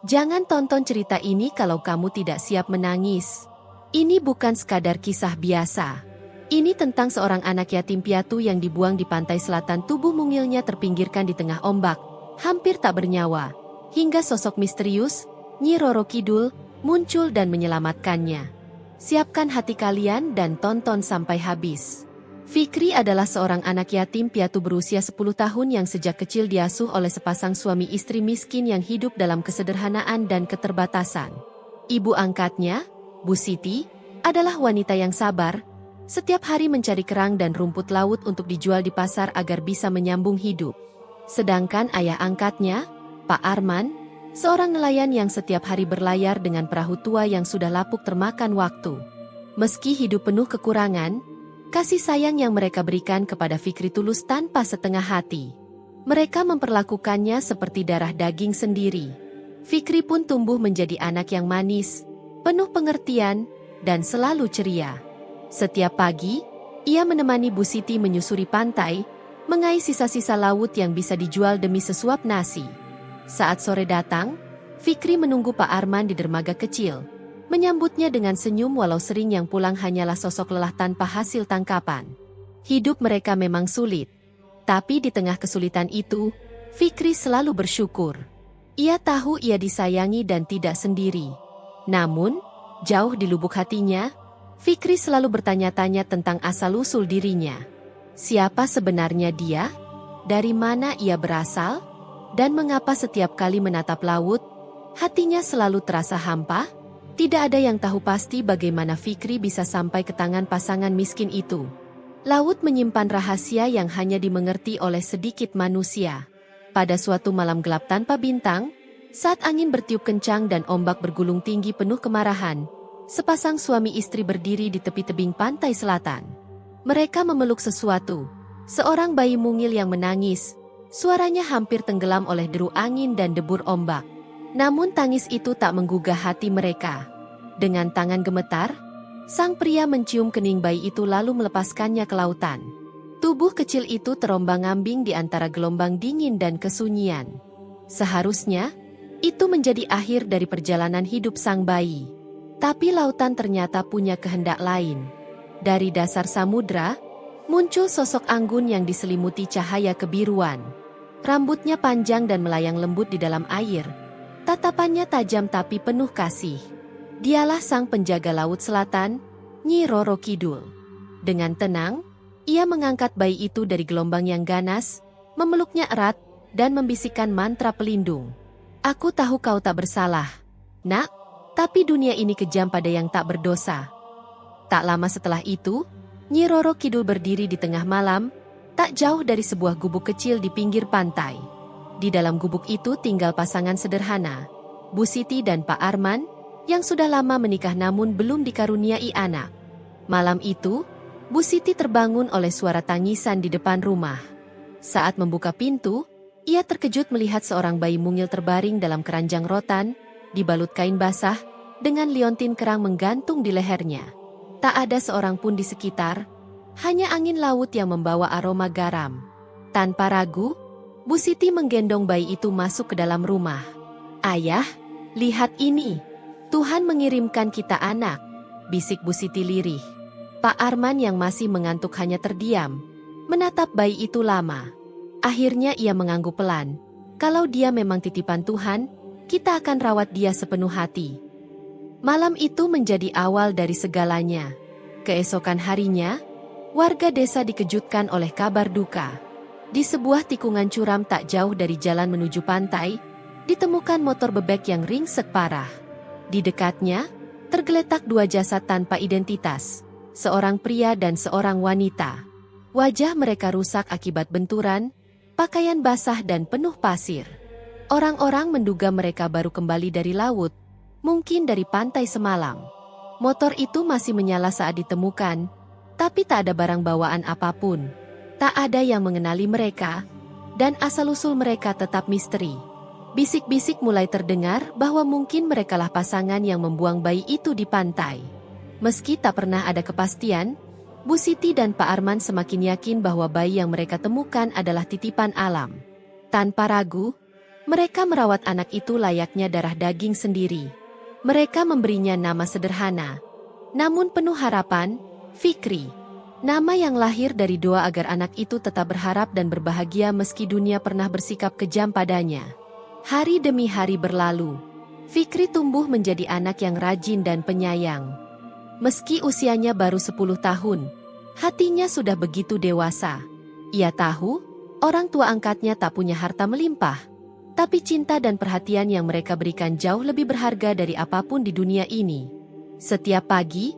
Jangan tonton cerita ini kalau kamu tidak siap menangis. Ini bukan sekadar kisah biasa. Ini tentang seorang anak yatim piatu yang dibuang di pantai selatan. Tubuh mungilnya terpinggirkan di tengah ombak, hampir tak bernyawa. Hingga sosok misterius, Nyi Roro Kidul, muncul dan menyelamatkannya. Siapkan hati kalian dan tonton sampai habis. Fikri adalah seorang anak yatim piatu berusia 10 tahun yang sejak kecil diasuh oleh sepasang suami istri miskin yang hidup dalam kesederhanaan dan keterbatasan. Ibu angkatnya, Bu Siti, adalah wanita yang sabar, setiap hari mencari kerang dan rumput laut untuk dijual di pasar agar bisa menyambung hidup. Sedangkan ayah angkatnya, Pak Arman, seorang nelayan yang setiap hari berlayar dengan perahu tua yang sudah lapuk termakan waktu. Meski hidup penuh kekurangan, kasih sayang yang mereka berikan kepada Fikri tulus tanpa setengah hati. Mereka memperlakukannya seperti darah daging sendiri. Fikri pun tumbuh menjadi anak yang manis, penuh pengertian, dan selalu ceria. Setiap pagi, ia menemani Bu Siti menyusuri pantai, mengais sisa-sisa laut yang bisa dijual demi sesuap nasi. Saat sore datang, Fikri menunggu Pak Arman di dermaga kecil, menyambutnya dengan senyum walau sering yang pulang hanyalah sosok lelah tanpa hasil tangkapan. Hidup mereka memang sulit. Tapi di tengah kesulitan itu, Fikri selalu bersyukur. Ia tahu ia disayangi dan tidak sendiri. Namun, jauh di lubuk hatinya, Fikri selalu bertanya-tanya tentang asal-usul dirinya. Siapa sebenarnya dia? Dari mana ia berasal? Dan mengapa setiap kali menatap laut, hatinya selalu terasa hampa? Tidak ada yang tahu pasti bagaimana Fikri bisa sampai ke tangan pasangan miskin itu. Laut menyimpan rahasia yang hanya dimengerti oleh sedikit manusia. Pada suatu malam gelap tanpa bintang, saat angin bertiup kencang dan ombak bergulung tinggi penuh kemarahan, sepasang suami istri berdiri di tepi tebing pantai selatan. Mereka memeluk sesuatu, seorang bayi mungil yang menangis, suaranya hampir tenggelam oleh deru angin dan debur ombak. Namun tangis itu tak menggugah hati mereka. Dengan tangan gemetar, sang pria mencium kening bayi itu lalu melepaskannya ke lautan. Tubuh kecil itu terombang-ambing di antara gelombang dingin dan kesunyian. Seharusnya, itu menjadi akhir dari perjalanan hidup sang bayi. Tapi lautan ternyata punya kehendak lain. Dari dasar samudra, muncul sosok anggun yang diselimuti cahaya kebiruan. Rambutnya panjang dan melayang lembut di dalam air. Tatapannya tajam tapi penuh kasih. Dialah sang penjaga laut selatan, Nyi Roro Kidul. Dengan tenang, ia mengangkat bayi itu dari gelombang yang ganas, memeluknya erat, dan membisikkan mantra pelindung. Aku tahu kau tak bersalah, Nak, tapi dunia ini kejam pada yang tak berdosa. Tak lama setelah itu, Nyi Roro Kidul berdiri di tengah malam, tak jauh dari sebuah gubuk kecil di pinggir pantai. Di dalam gubuk itu tinggal pasangan sederhana, Bu Siti dan Pak Arman, yang sudah lama menikah namun belum dikaruniai anak. Malam itu, Bu Siti terbangun oleh suara tangisan di depan rumah. Saat membuka pintu, ia terkejut melihat seorang bayi mungil terbaring dalam keranjang rotan, dibalut kain basah, dengan liontin kerang menggantung di lehernya. Tak ada seorang pun di sekitar, hanya angin laut yang membawa aroma garam. Tanpa ragu, Bu Siti menggendong bayi itu masuk ke dalam rumah. Ayah, lihat ini. Tuhan mengirimkan kita anak, bisik Bu Siti lirih. Pak Arman yang masih mengantuk hanya terdiam, menatap bayi itu lama. Akhirnya ia mengangguk pelan. Kalau dia memang titipan Tuhan, kita akan rawat dia sepenuh hati. Malam itu menjadi awal dari segalanya. Keesokan harinya, warga desa dikejutkan oleh kabar duka. Di sebuah tikungan curam tak jauh dari jalan menuju pantai, ditemukan motor bebek yang ringsek parah. Di dekatnya, tergeletak dua jasad tanpa identitas, seorang pria dan seorang wanita. Wajah mereka rusak akibat benturan, pakaian basah dan penuh pasir. Orang-orang menduga mereka baru kembali dari laut, mungkin dari pantai semalam. Motor itu masih menyala saat ditemukan, tapi tak ada barang bawaan apapun. Tak ada yang mengenali mereka, dan asal-usul mereka tetap misteri. Bisik-bisik mulai terdengar bahwa mungkin merekalah pasangan yang membuang bayi itu di pantai. Meski tak pernah ada kepastian, Bu Siti dan Pak Arman semakin yakin bahwa bayi yang mereka temukan adalah titipan alam. Tanpa ragu, Mereka merawat anak itu layaknya darah daging sendiri. Mereka memberinya nama sederhana, namun penuh harapan, Fikri. Nama yang lahir dari doa agar anak itu tetap berharap dan berbahagia meski dunia pernah bersikap kejam padanya. Hari demi hari berlalu. Fikri tumbuh menjadi anak yang rajin dan penyayang. Meski usianya baru 10 tahun, hatinya sudah begitu dewasa. Ia tahu, orang tua angkatnya tak punya harta melimpah. Tapi cinta dan perhatian yang mereka berikan jauh lebih berharga dari apapun di dunia ini. Setiap pagi,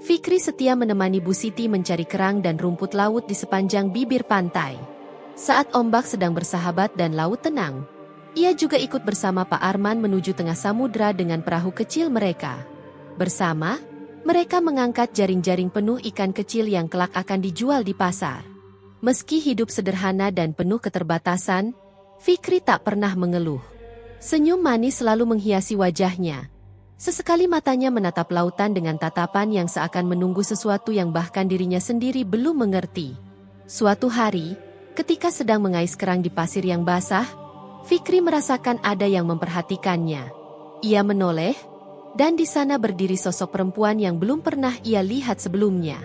Fikri setia menemani Bu Siti mencari kerang dan rumput laut di sepanjang bibir pantai. Saat ombak sedang bersahabat dan laut tenang, ia juga ikut bersama Pak Arman menuju tengah samudra dengan perahu kecil mereka. Bersama, mereka mengangkat jaring-jaring penuh ikan kecil yang kelak akan dijual di pasar. Meski hidup sederhana dan penuh keterbatasan, Fikri tak pernah mengeluh. Senyum manis selalu menghiasi wajahnya. Sesekali matanya menatap lautan dengan tatapan yang seakan menunggu sesuatu yang bahkan dirinya sendiri belum mengerti. Suatu hari, ketika sedang mengais kerang di pasir yang basah, Fikri merasakan ada yang memperhatikannya. Ia menoleh, dan di sana berdiri sosok perempuan yang belum pernah ia lihat sebelumnya.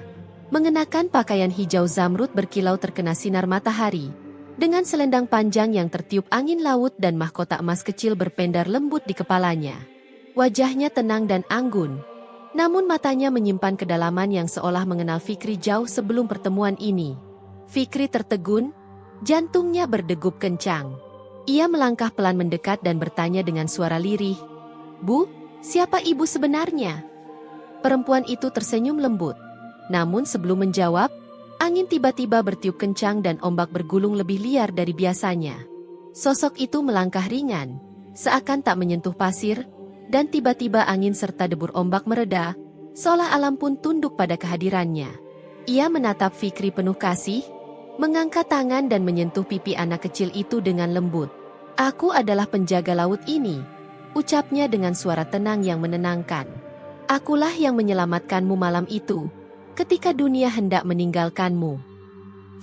Mengenakan pakaian hijau zamrud berkilau terkena sinar matahari, dengan selendang panjang yang tertiup angin laut dan mahkota emas kecil berpendar lembut di kepalanya. Wajahnya tenang dan anggun, namun matanya menyimpan kedalaman yang seolah mengenal Fikri jauh sebelum pertemuan ini. Fikri tertegun, jantungnya berdegup kencang. Ia melangkah pelan mendekat dan bertanya dengan suara lirih, "Bu, siapa ibu sebenarnya?" Perempuan itu tersenyum lembut, namun sebelum menjawab, angin tiba-tiba bertiup kencang dan ombak bergulung lebih liar dari biasanya. Sosok itu melangkah ringan, seakan tak menyentuh pasir, dan tiba-tiba angin serta debur ombak mereda, seolah alam pun tunduk pada kehadirannya. Ia menatap Fikri penuh kasih, mengangkat tangan dan menyentuh pipi anak kecil itu dengan lembut. "Aku adalah penjaga laut ini," ucapnya dengan suara tenang yang menenangkan. "Akulah yang menyelamatkanmu malam itu, ketika dunia hendak meninggalkanmu."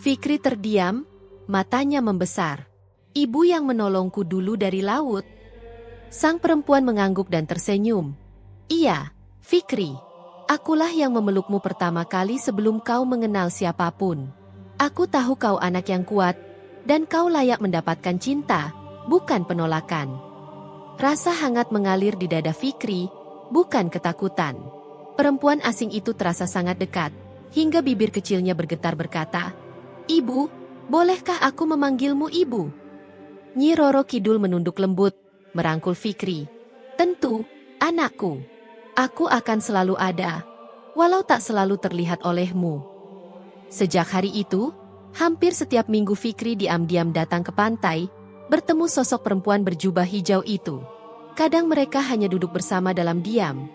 Fikri terdiam, matanya membesar. "Ibu yang menolongku dulu dari laut?" Sang perempuan mengangguk dan tersenyum. "Iya, Fikri. Akulah yang memelukmu pertama kali sebelum kau mengenal siapapun. Aku tahu kau anak yang kuat, dan kau layak mendapatkan cinta, bukan penolakan." Rasa hangat mengalir di dada Fikri, bukan ketakutan. Perempuan asing itu terasa sangat dekat, hingga bibir kecilnya bergetar berkata, "Ibu, bolehkah aku memanggilmu ibu?" Nyi Roro Kidul menunduk lembut, merangkul Fikri. "Tentu, anakku. Aku akan selalu ada, walau tak selalu terlihat olehmu." Sejak hari itu, hampir setiap minggu Fikri diam-diam datang ke pantai, bertemu sosok perempuan berjubah hijau itu. Kadang mereka hanya duduk bersama dalam diam.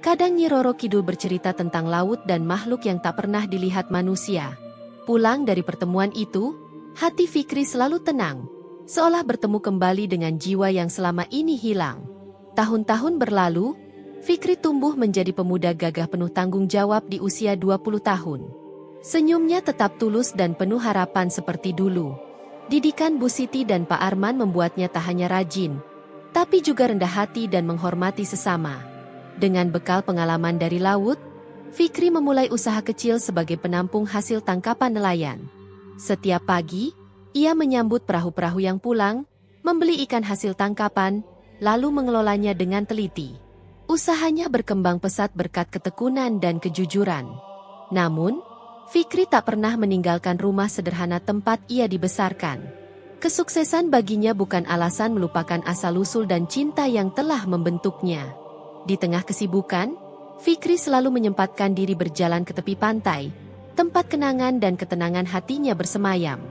Kadang Nyi Roro Kidul bercerita tentang laut dan makhluk yang tak pernah dilihat manusia. Pulang dari pertemuan itu, hati Fikri selalu tenang, seolah bertemu kembali dengan jiwa yang selama ini hilang. Tahun-tahun berlalu, Fikri tumbuh menjadi pemuda gagah penuh tanggung jawab di usia 20 tahun. Senyumnya tetap tulus dan penuh harapan seperti dulu. Didikan Bu Siti dan Pak Arman membuatnya tak hanya rajin, tapi juga rendah hati dan menghormati sesama. Dengan bekal pengalaman dari laut, Fikri memulai usaha kecil sebagai penampung hasil tangkapan nelayan. Setiap pagi, ia menyambut perahu-perahu yang pulang, membeli ikan hasil tangkapan, lalu mengelolanya dengan teliti. Usahanya berkembang pesat berkat ketekunan dan kejujuran. Namun, Fikri tak pernah meninggalkan rumah sederhana tempat ia dibesarkan. Kesuksesan baginya bukan alasan melupakan asal-usul dan cinta yang telah membentuknya. Di tengah kesibukan, Fikri selalu menyempatkan diri berjalan ke tepi pantai, tempat kenangan dan ketenangan hatinya bersemayam.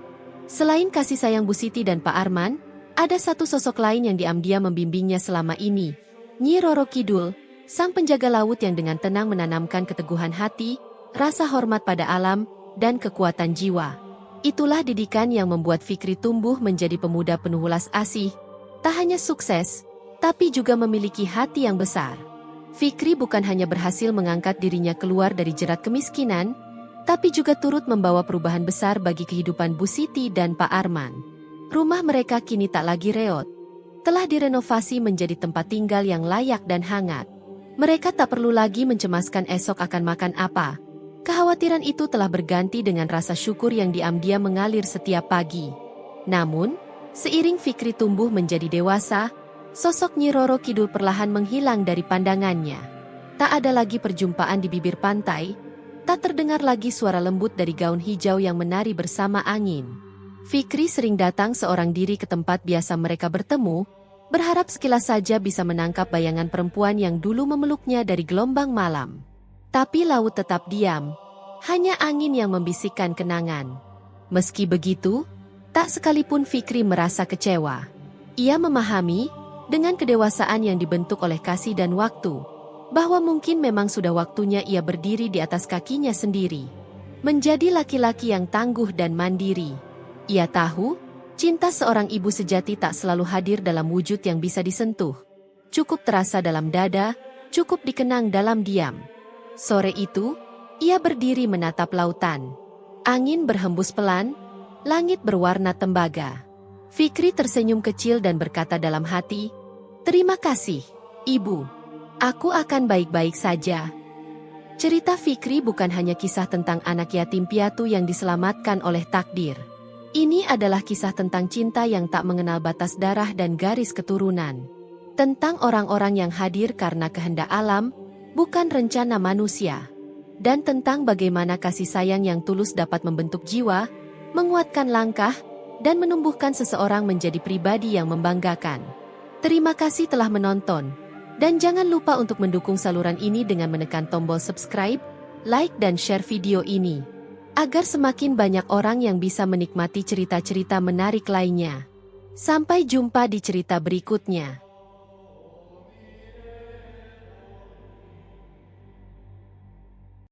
Selain kasih sayang Bu Siti dan Pak Arman, ada satu sosok lain yang diam-diam membimbingnya selama ini. Nyi Roro Kidul, sang penjaga laut yang dengan tenang menanamkan keteguhan hati, rasa hormat pada alam, dan kekuatan jiwa. Itulah didikan yang membuat Fikri tumbuh menjadi pemuda penuh welas asih, tak hanya sukses, tapi juga memiliki hati yang besar. Fikri bukan hanya berhasil mengangkat dirinya keluar dari jerat kemiskinan, tapi juga turut membawa perubahan besar bagi kehidupan Bu Siti dan Pak Arman. Rumah mereka kini tak lagi reot, telah direnovasi menjadi tempat tinggal yang layak dan hangat. Mereka tak perlu lagi mencemaskan esok akan makan apa. Kekhawatiran itu telah berganti dengan rasa syukur yang diam-diam mengalir setiap pagi. Namun, seiring Fikri tumbuh menjadi dewasa, sosok Nyi Roro Kidul perlahan menghilang dari pandangannya. Tak ada lagi perjumpaan di bibir pantai, tak terdengar lagi suara lembut dari gaun hijau yang menari bersama angin. Fikri sering datang seorang diri ke tempat biasa mereka bertemu, berharap sekilas saja bisa menangkap bayangan perempuan yang dulu memeluknya dari gelombang malam. Tapi laut tetap diam, hanya angin yang membisikkan kenangan. Meski begitu, tak sekalipun Fikri merasa kecewa. Ia memahami, dengan kedewasaan yang dibentuk oleh kasih dan waktu, bahwa mungkin memang sudah waktunya ia berdiri di atas kakinya sendiri. Menjadi laki-laki yang tangguh dan mandiri. Ia tahu, cinta seorang ibu sejati tak selalu hadir dalam wujud yang bisa disentuh. Cukup terasa dalam dada, cukup dikenang dalam diam. Sore itu, ia berdiri menatap lautan. Angin berhembus pelan, langit berwarna tembaga. Fikri tersenyum kecil dan berkata dalam hati, "Terima kasih, Ibu. Aku akan baik-baik saja." Cerita Fikri bukan hanya kisah tentang anak yatim piatu yang diselamatkan oleh takdir. Ini adalah kisah tentang cinta yang tak mengenal batas darah dan garis keturunan. Tentang orang-orang yang hadir karena kehendak alam, bukan rencana manusia. Dan tentang bagaimana kasih sayang yang tulus dapat membentuk jiwa, menguatkan langkah, dan menumbuhkan seseorang menjadi pribadi yang membanggakan. Terima kasih telah menonton. Dan jangan lupa untuk mendukung saluran ini dengan menekan tombol subscribe, like dan share video ini. Agar semakin banyak orang yang bisa menikmati cerita-cerita menarik lainnya. Sampai jumpa di cerita berikutnya.